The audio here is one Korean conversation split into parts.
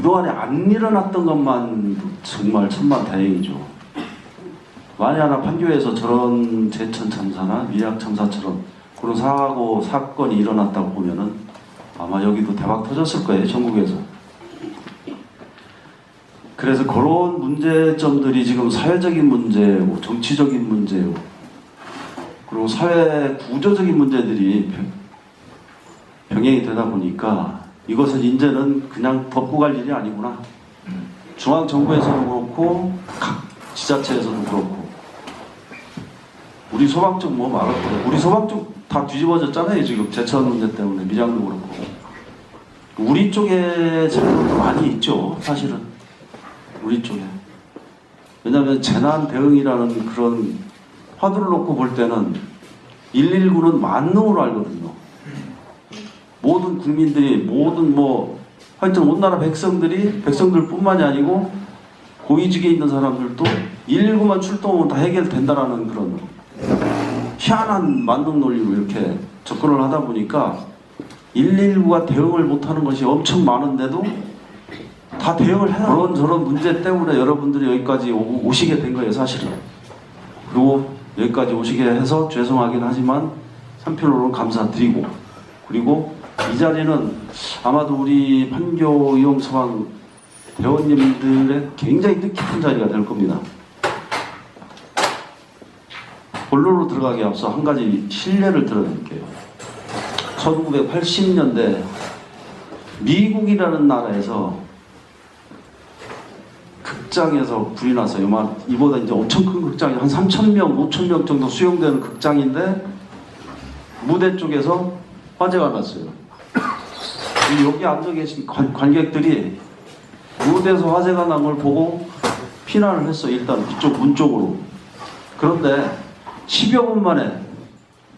그동안에 안 일어났던 것만 정말 천만다행이죠. 만에 하나 판교에서 저런 제천 참사나 미약 참사처럼 그런 사건이 일어났다고 보면은 아마 여기도 대박 터졌을 거예요, 전국에서. 그래서 그런 문제점들이 지금 사회적인 문제고 정치적인 문제고 그리고 사회 구조적인 문제들이 병행이 되다 보니까 이것은 이제는 그냥 덮고 갈 일이 아니구나. 중앙정부에서도 그렇고 각 지자체에서도 그렇고 우리 소방청 뭐 말할 우리 소방청 다 뒤집어졌잖아요. 지금 제천 문제 때문에 밀양도 그렇고 우리 쪽에 잘못도 많이 있죠. 사실은 우리 쪽에. 왜냐하면 재난 대응이라는 그런 화두를 놓고 볼 때는 119는 만능으로 알거든요. 모든 국민들이 모든 하여튼 온 나라 백성들뿐만이 아니고 고위직에 있는 사람들도 119만 출동하면 다 해결된다라는 그런 희한한 만능 논리로 이렇게 접근을 하다 보니까 119가 대응을 못하는 것이 엄청 많은데도 다 대응을 해요. 그런 문제 때문에 여러분들이 여기까지 오시게 된 거예요, 사실은. 그리고 여기까지 오시게 해서 죄송하긴 하지만 한편으로는 감사드리고, 그리고 이 자리는 아마도 우리 판교 의용소방 대원님들의 굉장히 뜻깊은 자리가 될 겁니다. 본론으로 들어가기 앞서 한 가지 실례를 들어드릴게요. 1980년대 미국이라는 나라에서 극장에서 불이 났어요. 이보다 이제 엄청 큰 극장이 한 3,000명, 5,000명 정도 수용되는 극장인데 무대 쪽에서 화재가 났어요. 여기 앉아 계신 관객들이 무대에서 화재가 난 걸 보고 피난을 했어요. 일단 이쪽 문 쪽으로. 그런데 10여 분 만에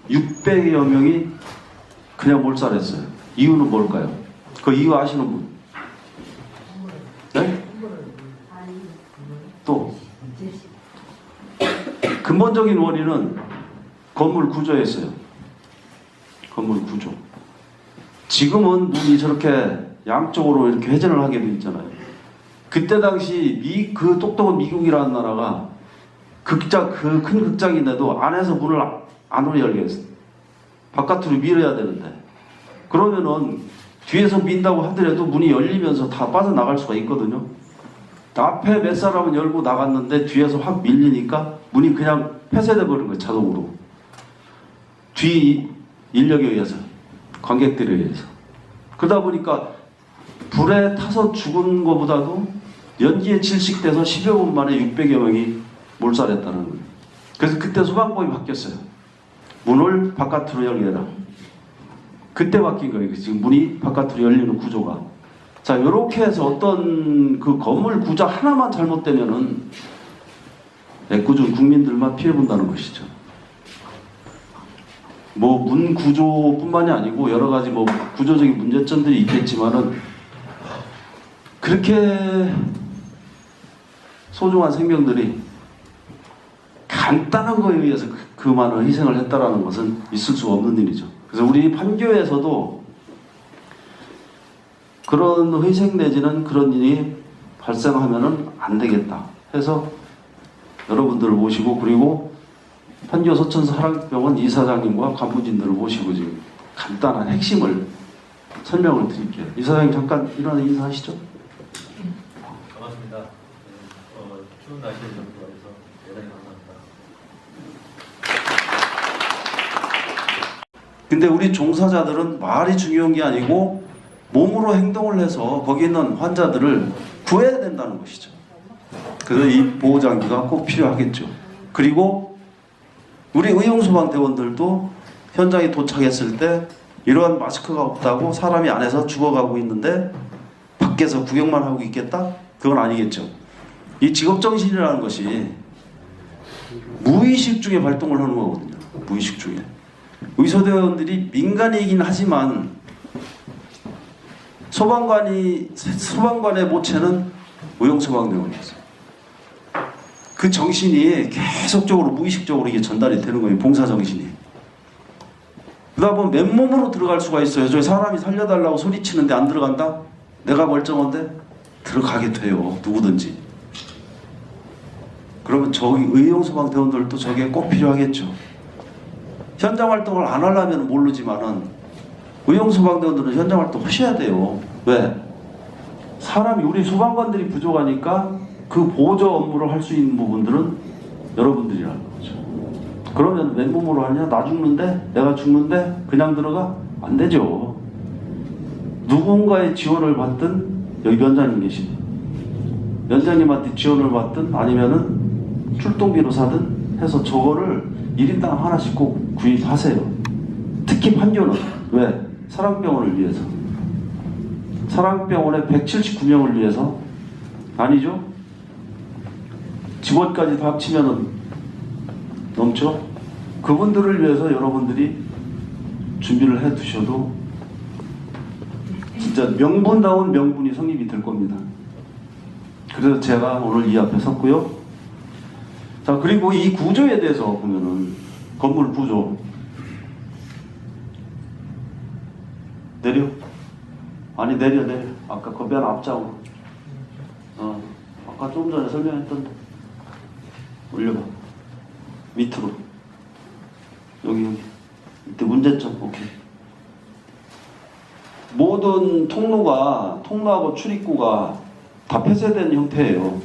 600여 명이 그냥 몰살했어요. 이유는 뭘까요? 그 이유 아시는 분? 네? 또 근본적인 원인은 건물 구조였어요. 건물 구조. 지금은 문이 저렇게 양쪽으로 이렇게 회전을 하게 돼 있잖아요. 그때 당시 그 똑똑한 미국이라는 나라가 그 큰 극장인데도 안에서 문을 안으로 열게 했어요. 바깥으로 밀어야 되는데 그러면은 뒤에서 민다고 하더라도 문이 열리면서 다 빠져나갈 수가 있거든요. 앞에 몇 사람은 열고 나갔는데 뒤에서 확 밀리니까 문이 그냥 폐쇄돼 버린 거예요, 자동으로. 뒤 인력에 의해서, 관객들에 의해서. 그러다 보니까 불에 타서 죽은 것보다도 연기에 질식돼서 10여 분 만에 600여 명이 몰살했다는 거예요. 그래서 그때 소방법이 바뀌었어요. 문을 바깥으로 열게 해라. 그때 바뀐 거예요. 지금 문이 바깥으로 열리는 구조가. 자, 이렇게 해서 어떤 그 건물 구조 하나만 잘못되면은 애꿎은 국민들만 피해본다는 것이죠. 문 구조뿐만이 아니고 여러 가지 구조적인 문제점들이 있겠지만은 그렇게 소중한 생명들이 간단한 거에 의해서 그 많은 희생을 했다라는 것은 있을 수가 없는 일이죠. 그래서 우리 판교에서도 그런 희생 내지는 그런 일이 발생하면은 안 되겠다 해서 여러분들을 모시고 그리고 판교 서천서 사랑병원 이사장님과 간부진들을 모시고 지금 간단한 핵심을 설명을 드릴게요. 이사장님 잠깐 일어나 인사하시죠. 반갑습니다. 추운 날씨에 전부해서 대단히 감사합니다. 근데 우리 종사자들은 말이 중요한 게 아니고 몸으로 행동을 해서 거기 있는 환자들을 구해야 된다는 것이죠. 그래서 이 보호장비가 꼭 필요하겠죠. 그리고 우리 의용소방대원들도 현장에 도착했을 때 이러한 마스크가 없다고 사람이 안에서 죽어가고 있는데 밖에서 구경만 하고 있겠다? 그건 아니겠죠. 이 직업정신이라는 것이 무의식 중에 발동을 하는 거거든요. 무의식 중에. 의소대원들이 민간이긴 하지만 소방관의 모체는 의용소방대원이었어요. 그 정신이 계속적으로 무의식적으로 이게 전달이 되는 거예요. 봉사정신이. 그러다 보면 맨몸으로 들어갈 수가 있어요. 저 사람이 살려달라고 소리치는데 안 들어간다? 내가 멀쩡한데? 들어가게 돼요. 누구든지. 그러면 저기 의용소방대원들도 저게 꼭 필요하겠죠. 현장 활동을 안 하려면 모르지만은 의용소방대원들은 현장 활동 하셔야 돼요. 왜? 사람이 우리 소방관들이 부족하니까 그 보조 업무를 할 수 있는 부분들은 여러분들이라는 거죠. 그러면 맨몸으로 하냐? 나 죽는데? 내가 죽는데? 그냥 들어가? 안 되죠. 누군가의 지원을 받든 여기 면장님 계시네. 면장님한테 지원을 받든 아니면은 출동비로 사든 해서 저거를 1인당 하나씩 꼭 구입하세요. 특히 판교는 왜? 사랑병원을 위해서. 사랑병원에 179명을 위해서 아니죠? 직원까지 다 합치면은 넘죠? 그분들을 위해서 여러분들이 준비를 해 두셔도 진짜 명분다운 명분이 성립이 될 겁니다. 그래서 제가 오늘 이 앞에 섰고요. 자, 그리고 이 구조에 대해서 보면은 건물 구조 내려. 아니 내려. 아까 거변 앞장으로. 아까 조금 전에 설명했던 올려봐. 밑으로. 여기. 이때 문제점. 오케이. 모든 통로하고 출입구가 다 폐쇄된 형태예요.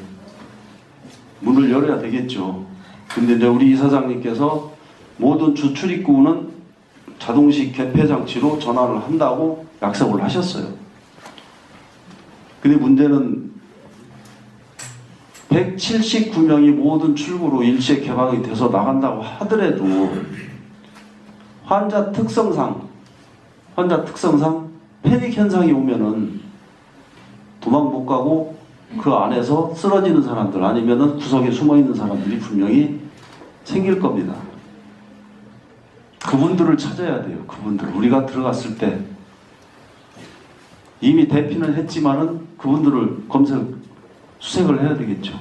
문을 열어야 되겠죠. 근데 이제 우리 이사장님께서 모든 주출입구는 자동식 개폐 장치로 전환을 한다고 약속을 하셨어요. 근데 문제는 179명이 모든 출구로 일시에 개방이 돼서 나간다고 하더라도 환자 특성상 패닉 현상이 오면은 도망 못 가고 그 안에서 쓰러지는 사람들 아니면은 구석에 숨어 있는 사람들이 분명히 생길 겁니다. 그분들을 찾아야 돼요. 그분들 우리가 들어갔을 때 이미 대피는 했지만은 그분들을 수색을 해야 되겠죠.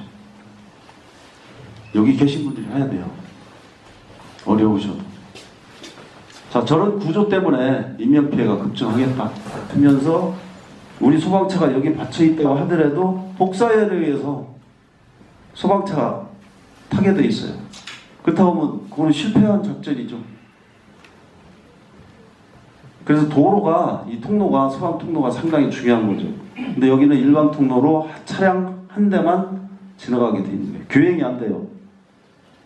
여기 계신 분들이 해야 돼요. 어려우셔도. 자, 저런 구조 때문에 인명피해가 급증하겠다 하면서 우리 소방차가 여기 받쳐있다고 하더라도 복사열에 의해서 소방차가 타게 돼 있어요. 그렇다고 하면 그거는 실패한 작전이죠. 그래서 이 통로가 소방 통로가 상당히 중요한 거죠. 근데 여기는 일반 통로로 차량 한 대만 지나가게 돼 있는 거예요. 교행이 안 돼요.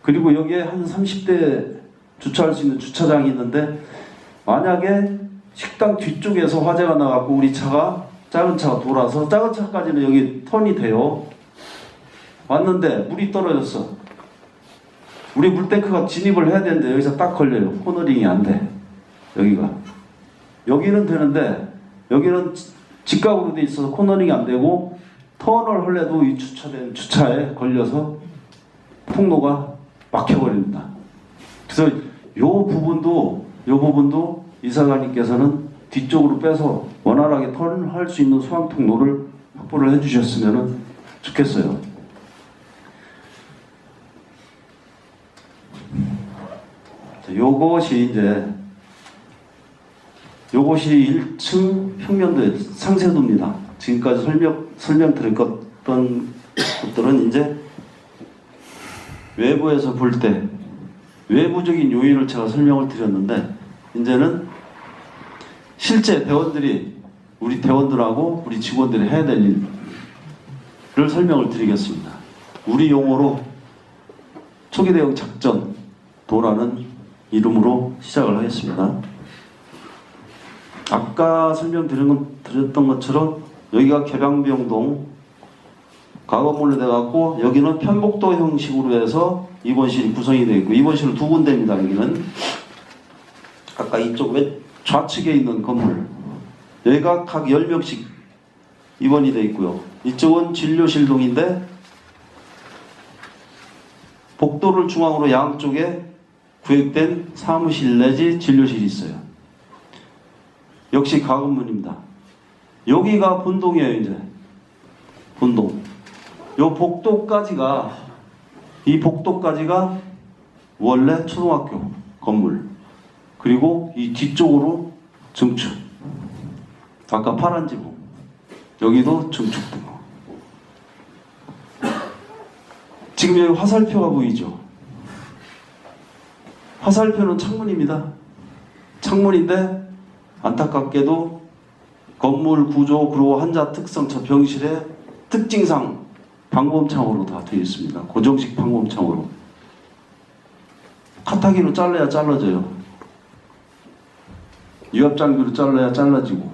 그리고 여기에 한 30대 주차할 수 있는 주차장이 있는데 만약에 식당 뒤쪽에서 화재가 나갖고 우리 작은 차가 돌아서 작은 차까지는 여기 턴이 돼요. 왔는데 물이 떨어졌어. 우리 물탱크가 진입을 해야 되는데 여기서 딱 걸려요. 코너링이 안 돼. 여기는 되는데 여기는 직각으로 돼 있어서 코너링이 안 되고 턴을 하려도 이 주차된 주차에 걸려서 통로가 막혀버립니다. 그래서 요 부분도 이사장님께서는 뒤쪽으로 빼서 원활하게 턴할 수 있는 소방 통로를 확보를 해주셨으면 좋겠어요. 요것이 1층 평면도의 상세도입니다. 지금까지 설명드렸던 것들은 이제 외부에서 볼 때 외부적인 요인을 제가 설명을 드렸는데 이제는 실제 우리 대원들하고 우리 직원들이 해야 될 일을 설명을 드리겠습니다. 우리 용어로 초기 대응 작전도라는 이름으로 시작을 하겠습니다. 아까 설명드렸던 것처럼 여기가 개방병동 가건물로 돼갖고 여기는 편복도 형식으로 해서 입원실이 구성이 되어 있고 입원실은 2군데입니다. 여기는 아까 이쪽 좌측에 있는 건물 여기가 각 10명씩 입원이 되어 있고요. 이쪽은 진료실동인데 복도를 중앙으로 양쪽에 구획된 사무실 내지 진료실이 있어요. 역시 가건물입니다. 여기가 본동이에요. 이제 본동. 이 복도까지가 원래 초등학교 건물. 그리고 이 뒤쪽으로 증축. 아까 파란 지붕. 여기도 증축 등. 지금 여기 화살표가 보이죠? 화살표는 창문입니다. 창문인데 안타깝게도 건물 구조 그리고 환자 특성 저 병실의 특징상 방범창으로 다 되어 있습니다. 고정식 방범창으로. 카타기로 잘라야 잘라져요. 유압장비로 잘라야 잘라지고.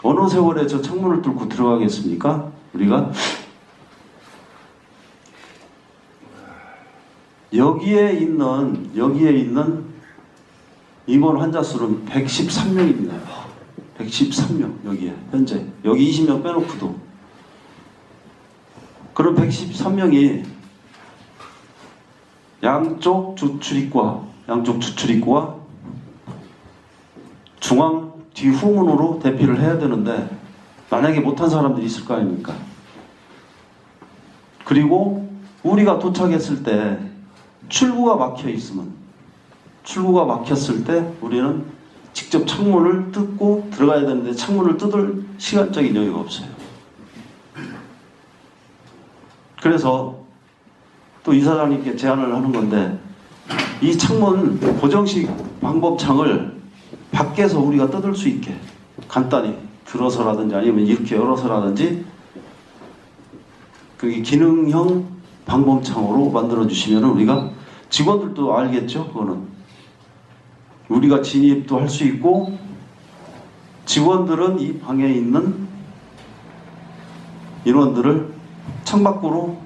어느 세월에 저 창문을 뚫고 들어가겠습니까? 우리가? 여기에 있는 입원 환자 수는 113명입니다. 113명 여기에 현재 여기 20명 빼놓고도 그럼 113명이 양쪽 주출입구와 중앙 뒤후문으로 대피를 해야 되는데 만약에 못한 사람들이 있을 거 아닙니까? 그리고 우리가 도착했을 때 출구가 막혔을 때 우리는 직접 창문을 뜯고 들어가야 되는데 창문을 뜯을 시간적인 여유가 없어요. 그래서 또 이사장님께 제안을 하는 건데 이 창문 고정식 방법창을 밖에서 우리가 뜯을 수 있게 간단히 들어서라든지 아니면 이렇게 열어서라든지 그게 기능형 방범창으로 만들어 주시면 우리가 직원들도 알겠죠. 그거는 우리가 진입도 할 수 있고 직원들은 이 방에 있는 인원들을 창밖으로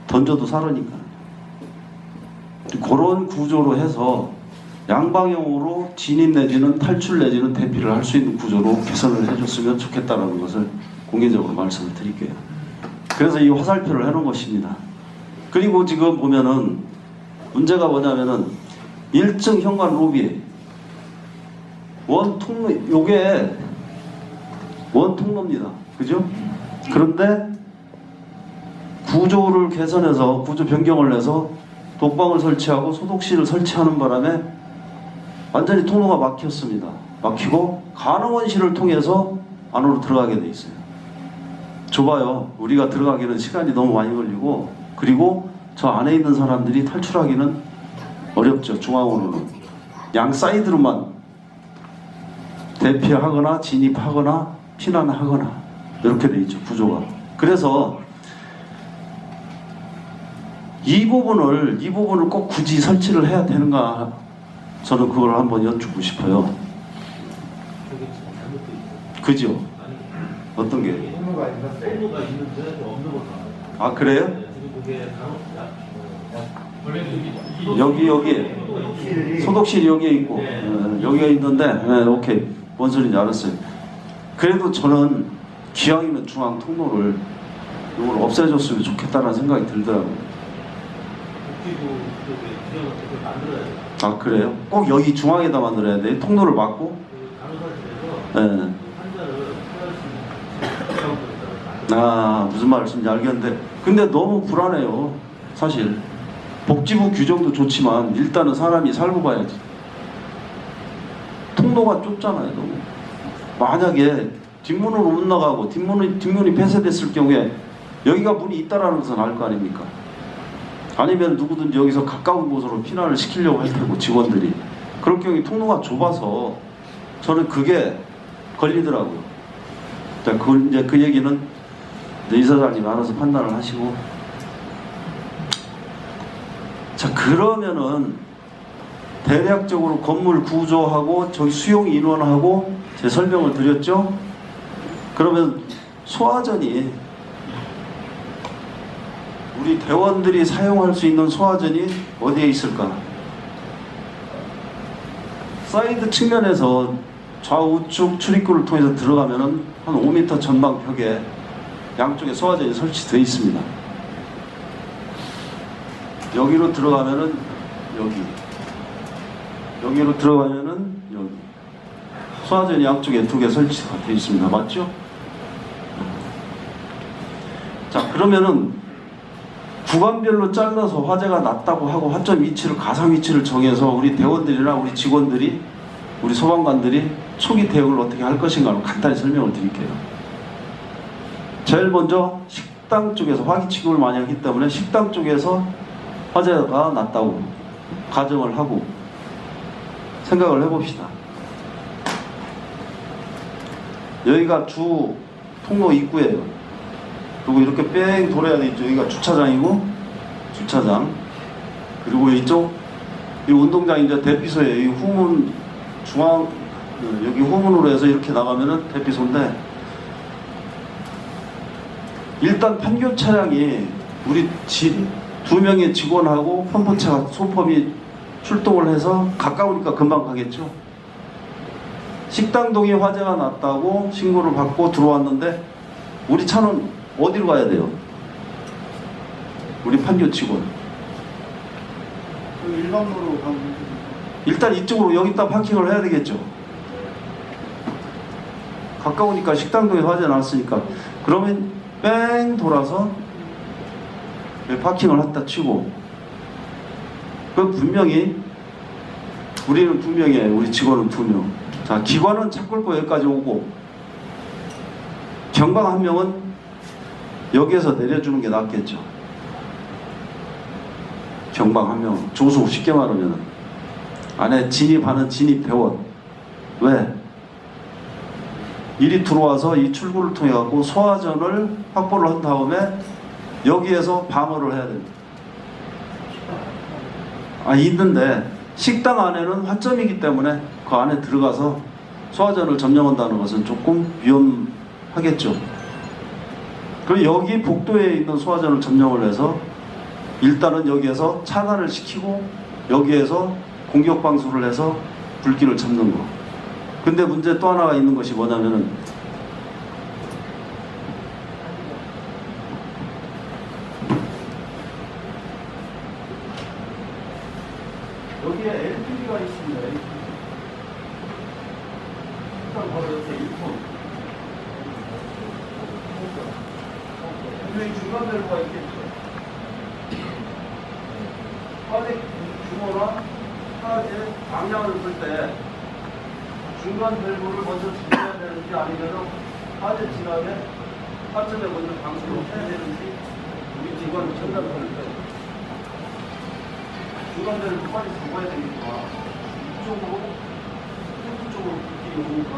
던져도 사르니까 그런 구조로 해서 양방향으로 진입 내지는 탈출 내지는 대피를 할 수 있는 구조로 개선을 해줬으면 좋겠다는 것을 공개적으로 말씀을 드릴게요. 그래서 이 화살표를 해놓은 것입니다. 그리고 지금 보면은 문제가 뭐냐면은 1층 현관 로비 원통로 요게 원통로입니다. 그죠? 그런데 구조를 개선해서 구조 변경을 해서 독방을 설치하고 소독실을 설치하는 바람에 완전히 통로가 막혔습니다. 막히고 간호원실을 통해서 안으로 들어가게 돼 있어요. 좁아요. 우리가 들어가기는 시간이 너무 많이 걸리고 그리고 저 안에 있는 사람들이 탈출하기는 어렵죠. 중앙으로는 양 사이드로만 대피하거나 진입하거나 피난하거나 이렇게 돼 있죠. 구조가. 그래서 이 부분을 꼭 굳이 설치를 해야 되는가? 저는 그걸 한번 여쭙고 싶어요. 그죠? 어떤 게? 통로가 있는데 없는 것도 아 그래요? 지금 그게 여기 소독실이 여기에 있고 여기가 있는데 오케이 뭔 소리인지 알았어요. 그래도 저는 기왕이면 중앙 통로를 이걸 없애줬으면 좋겠다는 생각이 들더라고요. 아 그래요? 꼭 여기 중앙에다 만들어야 돼? 통로를 막고? 네. 아 무슨 말씀인지 알겠는데 근데 너무 불안해요. 사실 복지부 규정도 좋지만 일단은 사람이 살고 가야지. 통로가 좁잖아요. 너무. 만약에 뒷문으로 못 나가고 뒷문이 폐쇄됐을 경우에 여기가 문이 있다라는 것은 알 거 아닙니까? 아니면 누구든지 여기서 가까운 곳으로 피난을 시키려고 할 테고 직원들이 그럴 경우에 통로가 좁아서 저는 그게 걸리더라고요. 자, 이제 그 얘기는 이사장님 알아서 판단을 하시고 자 그러면은 대략적으로 건물 구조하고 저기 수용 인원하고 제 설명을 드렸죠. 그러면 소화전이 우리 대원들이 사용할 수 있는 소화전이 어디에 있을까? 사이드 측면에서 좌우측 출입구를 통해서 들어가면은 한 5m 전방 벽에 양쪽에 소화전이 설치되어 있습니다. 여기로 들어가면은 여기로 들어가면은 여기 소화전이 양쪽에 2개 설치가 되어 있습니다. 맞죠? 자 그러면은 구간별로 잘라서 화재가 났다고 하고 화점 위치를 가상 위치를 정해서 우리 대원들이나 우리 직원들이 우리 소방관들이 초기 대응을 어떻게 할 것인가를 간단히 설명을 드릴게요. 제일 먼저 식당 쪽에서 화기 취급을 많이 하기 때문에 식당 쪽에서 화재가 났다고 가정을 하고 생각을 해봅시다. 여기가 주 통로 입구예요. 그리고 이렇게 뺑 돌아야 되죠. 여기가 주차장이고 주차장, 그리고 이쪽 이 운동장이 이제 대피소예요. 이 후문 중앙 여기 후문으로 해서 이렇게 나가면은 대피소인데, 일단 판교 차량이 우리 두 명의 직원하고 펌프차가 소펌이 출동을 해서 가까우니까 금방 가겠죠. 식당동에 화재가 났다고 신고를 받고 들어왔는데 우리 차는 어디로 가야 돼요? 우리 판교 직원. 일반로로 가면 일단 이쪽으로 여기다 파킹을 해야 되겠죠. 가까우니까 식당동에 화재 났으니까. 그러면 뺑 돌아서 파킹을 했다 치고, 그 분명히 우리는 2명이에요. 우리 직원은 2명. 자, 기관은 차 끌고 여기까지 오고 경방 1명은 여기에서 내려주는 게 낫겠죠. 경방 1명, 조수 쉽게 말하면 안에 진입하는 진입 대원. 왜? 일이 들어와서 이 출구를 통해 갖고 소화전을 확보를 한 다음에 여기에서 방어를 해야 됩니다. 있는데 식당 안에는 환점이기 때문에 그 안에 들어가서 소화전을 점령한다는 것은 조금 위험하겠죠. 그리고 여기 복도에 있는 소화전을 점령을 해서 일단은 여기에서 차단을 시키고 여기에서 공격 방수를 해서 불길을 잡는 거. 근데 문제 또 하나가 있는 것이 뭐냐면은, 여기에 LPG가 있습니다. 일단 바로 이렇게 1톤. 분명히 중간 밸브가 있겠죠. 화재 규모나 화재 방향을 볼 때 중간 밸브를 먼저 지켜야 되는지, 아니면 화재 지나면 화점에 먼저 방수를 해야 되는지 우리 직원은 전담을 할 때 중간 밸브 빨리 잡아야 되니까 이쪽으로 탱크 쪽으로 불길이 오니까